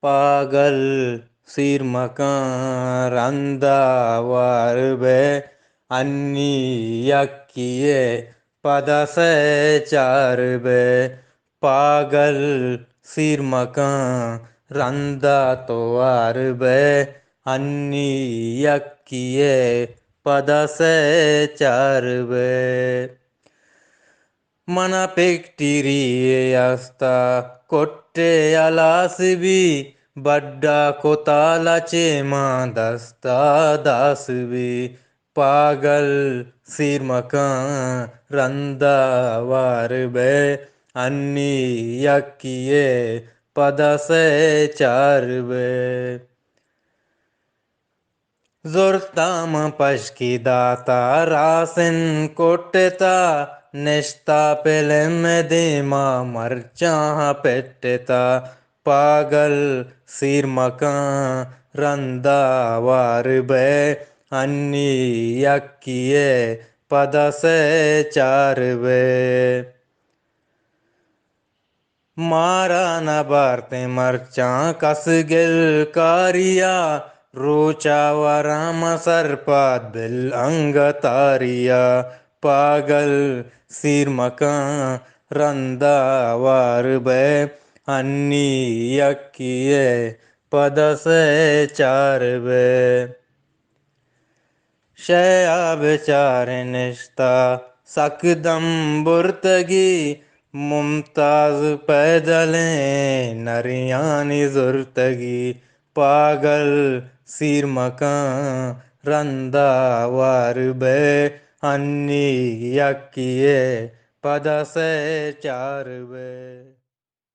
पागल सिर मकान रंदा वारबे अन्नी यक्किए पदसे चारबे पागल सिर मकान रंदा तो वारबे अन्नी यक्किए पदसे चारबे मन पेक्टिरियस्ता कोट्टे अलासबी बड्डा कोतालचे मां दस्ता दासबी पागल सिर मकान रंदा वारबे अन्नी यक्किए पदसे Charbe Zortam pashkidata rasen kotteta neshta pelemedema marcha petteta pagal sirmakan randa warbe anni yakkiye padase charbe मारा न बारते मरचा कसगिल कारिया रोचा वराम सरपात बिल अंग तारिया पागल सिर मकान रंदा वार बे अन्नी यक्किए पदसे चार बे शया बेचारे निश्ता सकदम बुर्तगी मुमताज पैदले नरियानी जुर्तगी पागल सिर मकान रंदा वार बे अन्नी यक्किए पदसे चार बे